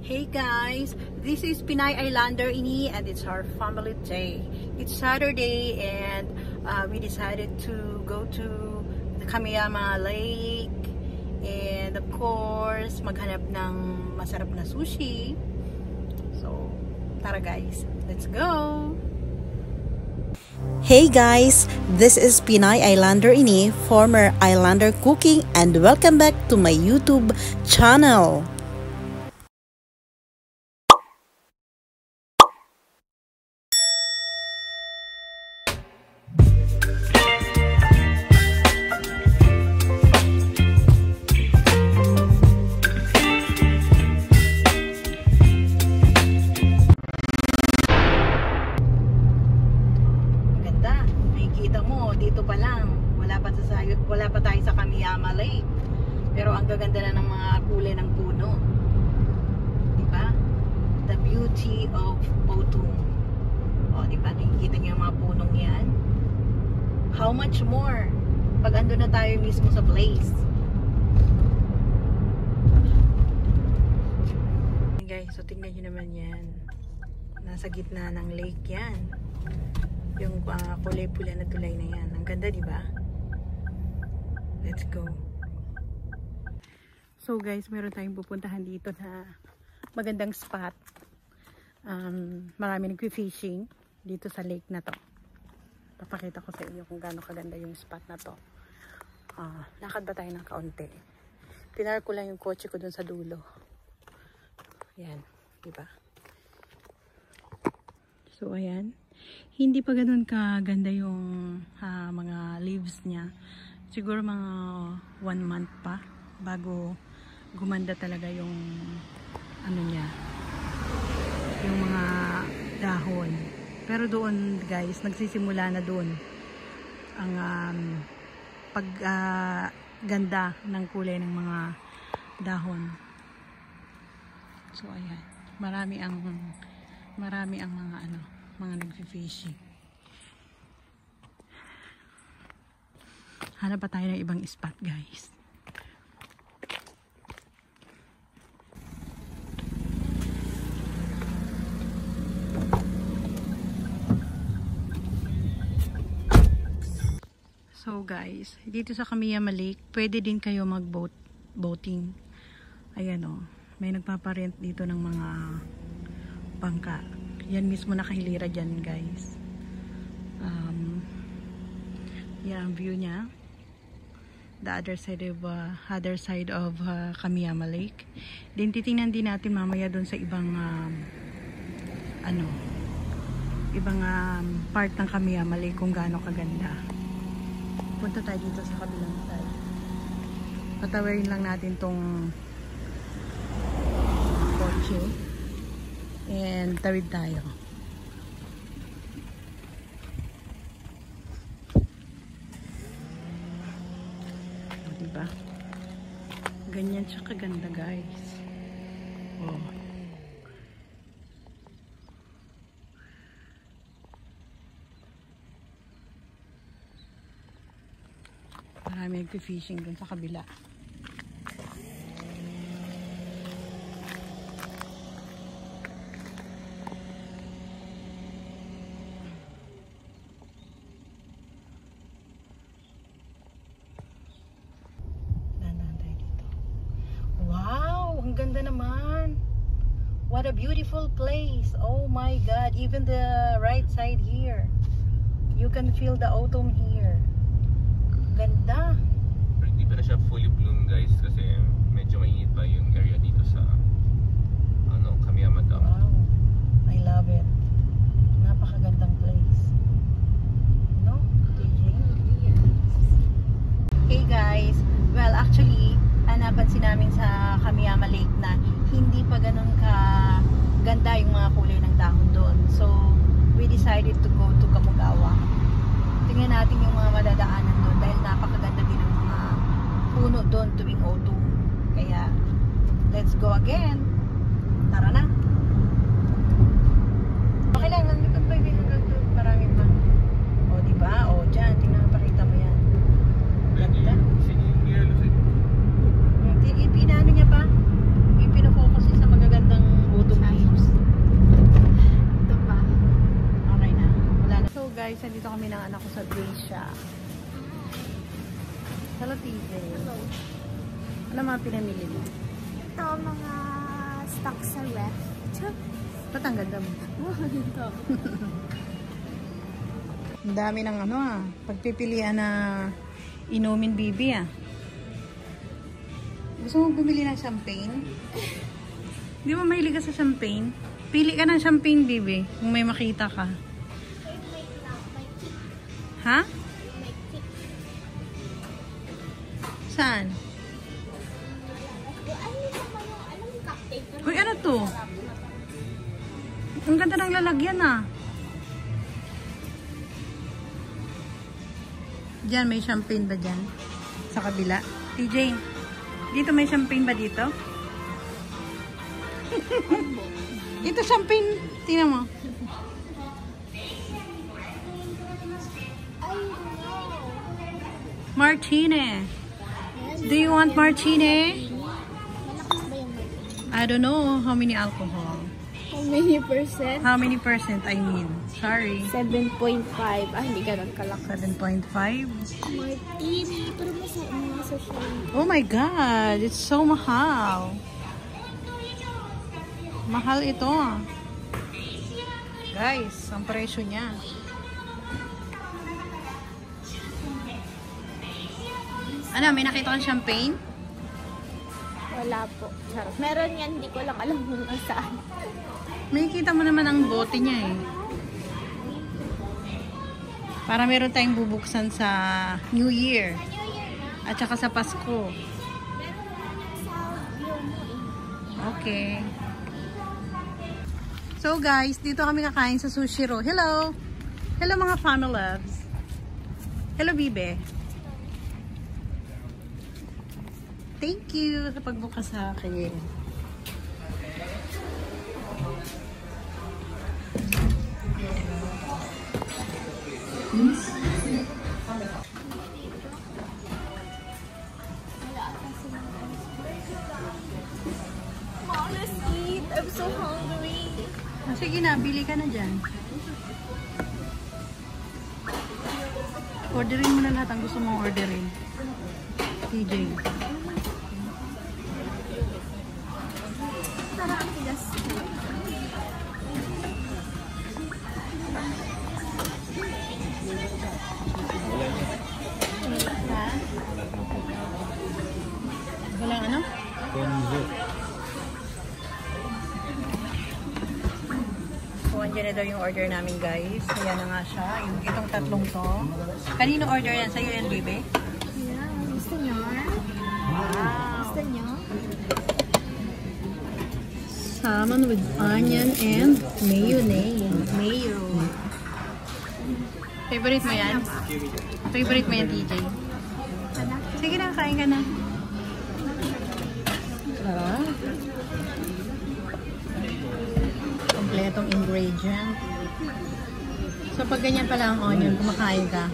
Hey guys, this is Pinay Islander Ini and it's our family day. It's Saturday and we decided to go to the Kamiyama Lake and of course maghanap ng masarap na sushi. So tara guys, let's go! Hey guys, this is Pinay Islander Ini, former Islander Cooking, and welcome back to my YouTube channel. Dito pa lang, wala pa tayo sa Kamiyama Lake. Pero ang gaganda na ng mga kulay ng puno. Diba? The beauty of autumn. O, diba? Nakikita niyo yung mga punong yan. How much more pag ando na tayo mismo sa place. Hey guys, so tingnan niyo naman yan. Nasa gitna ng lake yan. Yung kulay pula na tulay na yan. Ang ganda, di ba? Let's go. So guys, meron tayong pupuntahan dito na magandang spot. Marami nag-fishing dito sa lake na to. Papakita ko sa inyo kung gaano kaganda yung spot na to. Lakad ba tayo ng kaunti? Pinar ko lang yung kotse ko dun sa dulo. Yan, di ba? So ayan. Hindi pa ganun kaganda yung mga leaves niya. Siguro mga 1 month pa bago gumanda talaga yung ano niya, yung mga dahon. Pero doon guys, nagsisimula na doon ang pagganda ng kulay ng mga dahon. So ayan, marami ang mga mga nagfi-fishing. Hanap pa tayo ng ibang spot guys. So guys, dito sa Kamiyama Lake, pwede din kayo mag-boating. Ayan o, may nagpaparent dito ng mga bangka. Yan mismo nakahilira dyan guys. Yan ang view niya. The other side of Kamiyama Lake. Then titingnan din natin mamaya doon sa ibang part ng Kamiyama Lake kung gaano kaganda. Punta tayo dito sa kabilang side. Patawarin lang natin tong kotse. And tawid tayo. O, diba? Ganyan siya kaganda guys. Oh. Marami nagpi-fishing dun sa kabila. Ang ganda naman. What a beautiful place. Oh my God. Even the right side here. You can feel the autumn here. Ganda. Pero hindi pa na siya fully bloom guys kasi medyo mainit pa yung area dito sa Kamiyama Dam. Wow. I love it. Napakagandang place. No? Yes. Hey guys. Well, actually, napansin namin sa Kamiyama Lake na hindi pa ganun ganda yung mga kulay ng dahon doon. So, we decided to go to Kamugawa. Tingnan natin yung mga madadaanan doon dahil napakaganda din ng mga puno doon tuwing autumn. Kaya, let's go again. Tara na. Okay lang, nandito pa yung marami pa. O, diba? O, dyan. Tingnan, pakita mo yan. Ganda. Ipinano niya pa? Ipinafocus niya sa magagandang anak ko sa Gracia. Hello, TJ. Ano mga pinamili mo? Ito, mga stock sa ref. Ba't ang ganda mo? Ito. Ang dami ng pagpipilian na inumin, bibi Gusto mo bumili ng champagne? Hindi mo mahilig ka sa champagne? Pili ka ng champagne, bibi. Kung may makita ka. Ha? Saan? Uy, ano to? Ang ganda ng lalagyan Diyan, may champagne ba dyan? Sa kabila? TJ, dito may champagne ba dito? Ito champagne. Tingnan mo. Martini. Do you want martini? Malakas ba yung martini? I don't know how many alcohol. How many percent? How many percent, I mean. Sorry. 7.5. Hindi ganun kalakas. 7.5. Martini. Pero mga social. Oh my God. It's so mahal. Mahal ito. Guys, ang presyo niya. Ano, may nakita kang champagne? Wala po. Charot. Meron yan. Hindi ko lang alam kung saan. May kita mo naman ang bote niya Para meron tayong bubuksan sa New Year. At saka sa Pasko. Okay. So guys, dito kami kakain sa Sushi Row. Hello! Hello mga family loves. Hello Bibe. Thank you sa pagbukas sa akin. Mom, let's eat. I'm so hungry. Sige na, bili ka na dyan. Orderin mo na lahat ang gusto mong orderin. TJ. Tara, ang tigas. Ha? Walang ano? Konzo. So, andyan na daw yung order namin guys. Ayan na nga siya. Itong tatlong to. Kanino order yan? Sa'yo yan, Bibe? Yeah, gusto nyo? Wow! Gusto nyo? Salmon with onion and mayonnaise. Mayo. Favorite mo yan? Favorite mo yan, TJ? Sige na, kain ka na. Sarap. Kompletong ingredient. So, pag ganyan pala ang onion, kumakain ka.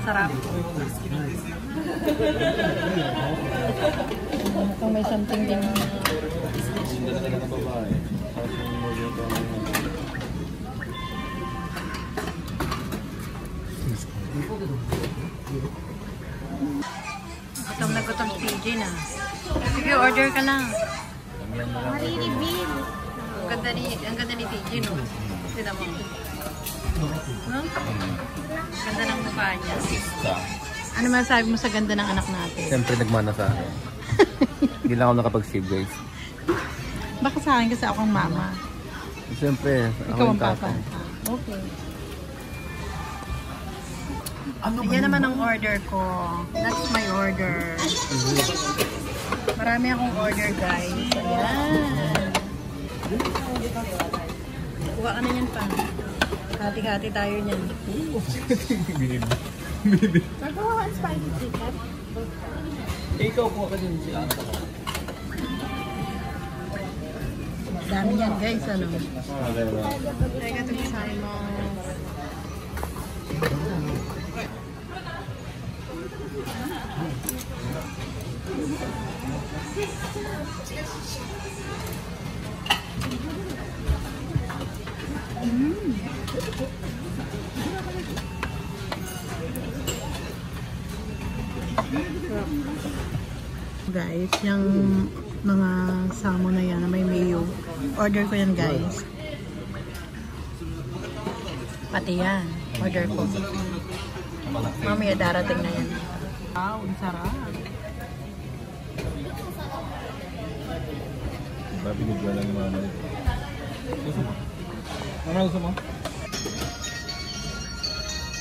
Sarap. Mukhang may something din. Gutom na gutom si PJ na. Sige, order ka lang. Marireveal. Ang ganda ni PJ, no? Sila mo. No? Ganda ng mukha niya. Ano masasabi mo sa ganda ng anak natin? Siyempre nagmana sa akin. Hindi lang ako nakapag-save guys. Baka sa akin kasi akong mama. Siyempre, ako Ikaw ang yung papa. tatay. Okay. Yan naman ang order ko. That's my order. Marami akong order, guys. Ayan. Kuha ka na yan pa. Hati-hati tayo niyan. Magawa ka ng spicy chicken? Ikaw po ka din si Ata. Dami yan, guys. Ano? Okay na. Teka, ito mo. Guys, yung mga salmon na yan na may mayo. Order ko yan, guys. Pati yan. Order ko. Mamaya darating na yan. Wow, ang sarap. Babinigyan lang yung mga nalit. Gusto mo? Ano gusto mo?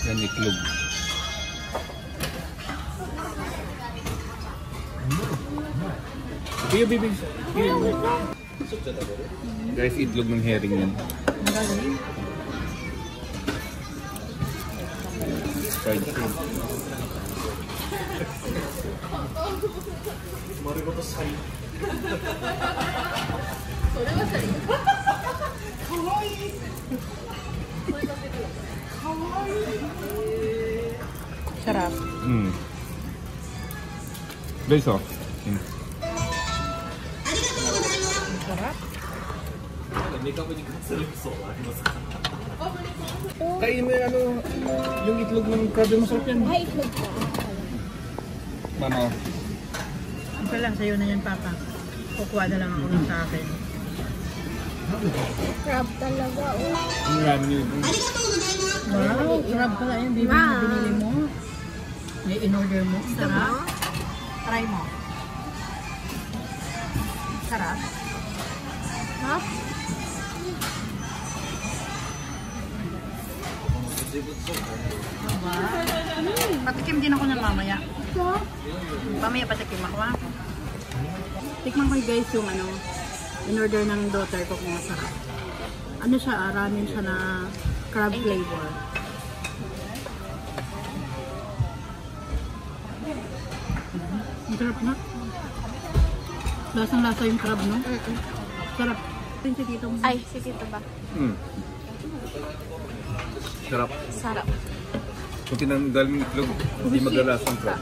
Yan, itlog. Kuya, bibig. Guys, itlog ng herring yan. Fried shrimp. Sarap. Guys, oh. Sarap. Kain mo yung itlog ng krabi, masarap yan. Ay, itlog ko. Mama. Ito lang, sa'yo na yan, Papa. Kukuha na lang ako ng sa akin. Crab talaga, oh. Ang ramen yun. Wow, sarap pala yan. Baby, na binili mo. May in-order mo. Sarap. Try mo. Sarap. Ha? Patikim din ako ng mamaya. Mamaya patikim ako, ha? Tikman ko guys yung in-order ng daughter ko kung masarap. Ano siya, ramen siya na crab flavor. Ang sarap na. Lasang-lasa yung crab, no? Sarap. Ito si Tito mo. Ay, si Tito ba? Sarap. Sarap. Kung tinanggal yung itlog, hindi magalasang crab.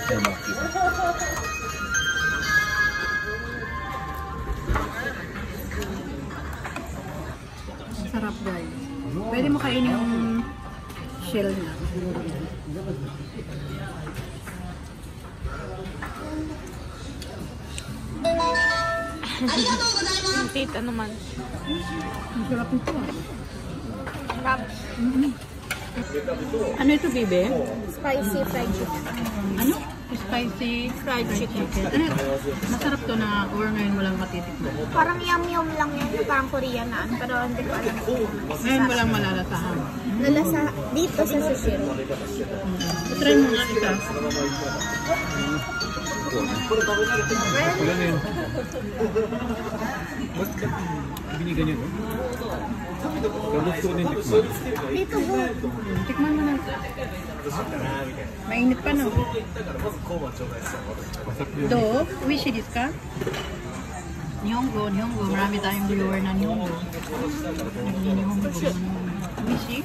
Ayan, makikita. Sarap guys. Pwede mo kainin yung shell niya. Yung Tito naman. Ang sarap nito. Crab. Ano ito, Bibe? Spicy fried chicken. Ano? Spicy fried chicken. Ano? Masarap to na or ngayon mo lang matitikman. Parang yum-yum lang yan. Parang Korean na. Pero hindi ko alam. Ngayon mo lang malalasahan. Nalasa dito sa sushi. Try mo nga isa. Wala na yun. Ba't binigan yun? Kagusto na yung tikman. Dito po. Tikman mo na. Mainit pa, no? Do, wishi desu ka? Nihongo. Marami tayong viewer na Nihongo. Nihongo. Wishi?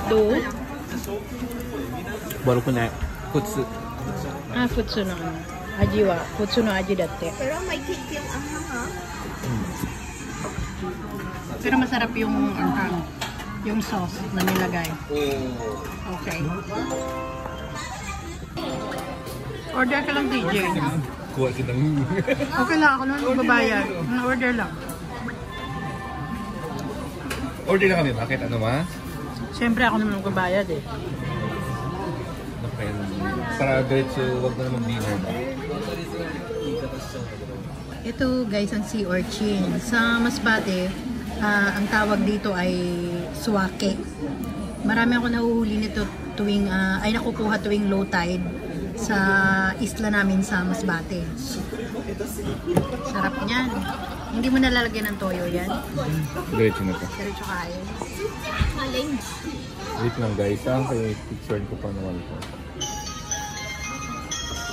Do? Baru ko na. Kutsu. Ah, futsu no. Aji wa. Futsu no aji datte. Pero may kick yung anghang ha. Pero masarap yung anghang. Yung sauce na nilagay. Okay. Order ka lang, DJ. Kuha kitang... Okay lang, ako naman magbabayad. Order lang. Order na kami, bakit? Ano ma? Siyempre ako naman magbabayad eh. Okay. Para diretso, wag na naman dinner ba? Ito guys, ang sea urchin. Sa Masbate, ang tawag dito ay suwake. Marami ako nahuhuli nito tuwing, ay nakukuha tuwing low tide sa isla namin sa Masbate. Sarap niyan. Hindi mo nalalagyan ng toyo yan. Diretso na to. Diretso kain. Maling. Wait lang guys, kay picture ko pa naman ko.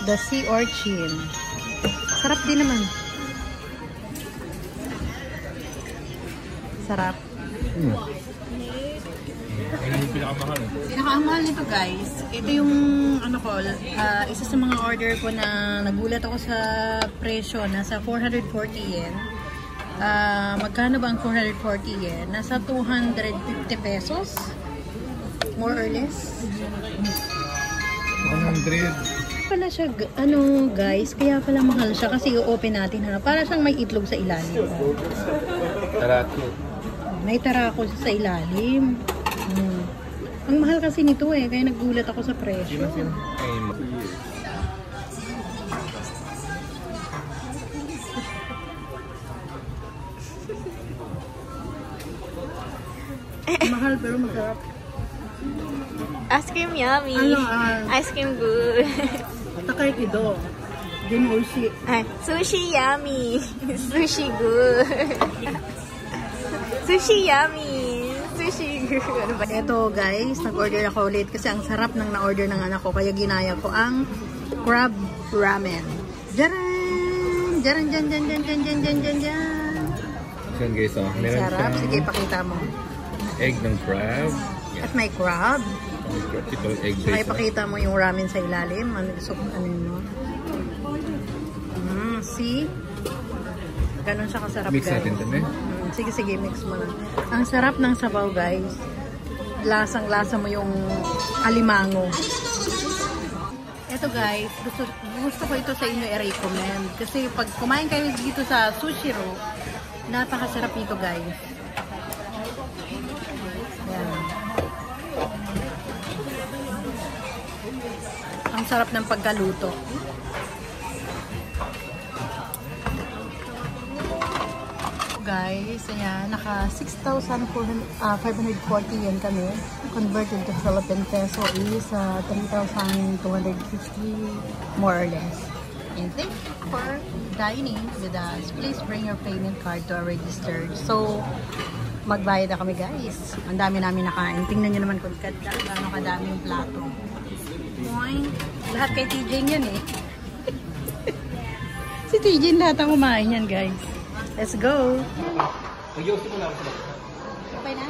The sea urchin. Sarap din naman. Sarap. Ayun yung pinakamahal. Pinakamahal nito guys. Ito yung ano ko, isa sa mga order ko na nagulat ako sa presyo. Nasa 440 yen. Magkano ba ang 440 yen? Nasa 250 pesos. More or less. 100. Pala siya, ano guys, kaya pala mahal siya kasi i-open natin ha. Para siyang may itlog sa ilalim. Tarako. May tarako sa ilalim. Ang mahal kasi nito eh, kaya nagulat ako sa presyo. Mahal pero masarap. Ice cream yummy. Ano, Ice cream good. Takay kido. Din oishi. Sushi yummy. Sushi good. Sushi yummy. Sushi good. Ano ba? Ito guys, nag-order ako ulit kasi ang sarap ng na-order ng anak ko. Kaya ginaya ko ang crab ramen. Jaran! Jaran, jan, jan, jan, jan, jan, jan, jan, jan. Yan guys, oh. Meron Sarap. siyang Sige, pakita mo. egg ng crab. At may crab. Ito egg May guys. pakita mo yung ramen sa ilalim. Ano yun? See? Ganon siya kasarap Mix guys. natin ito eh. Sige, sige, mix mo lang. Ang sarap ng sabaw guys. Lasang-lasa mo yung alimango. Ito guys, gusto ko ito sa inyo i-recommend. Kasi pag kumain kayo dito sa Sushiro, napakasarap nito guys. Yan. Ang sarap ng pagkaluto. Guys, ayan, naka 6,540 yen kami. Converted to Philippine peso is 3,250 more or less. And thank you for dining with us. Please bring your payment card to our registered. So, magbayad na kami guys. Ang dami namin nakain. Tingnan nyo naman kung gaano kadaming plato. Boing. Lahat kay TJ yan eh. Si TJ lahat ang kumain yan guys. Let's go! Okay na?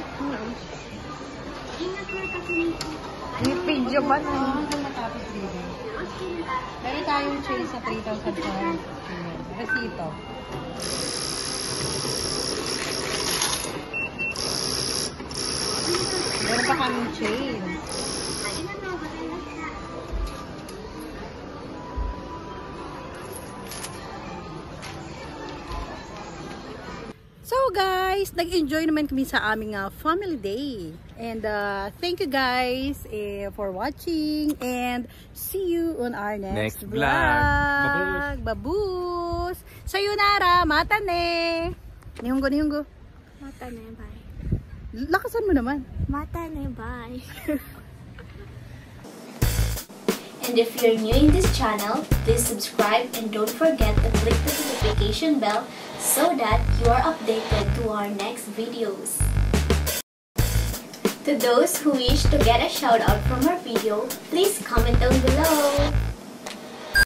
May video ba na? Hanggang matapos dito. Meron tayong change sa 3,500. Resito. Meron pa kaming change. So guys, nag-enjoy naman kami sa aming family day. And thank you guys for watching. And see you on our next vlog. Babush! Sayonara! Mata ne! Nihongo, nihongo. Mata ne, bye. Lakasan mo naman. Mata ne, bye. And if you're new in this channel, please subscribe and don't forget to click the notification bell so that you are updated to our next videos. To those who wish to get a shout out from our video, please comment down below.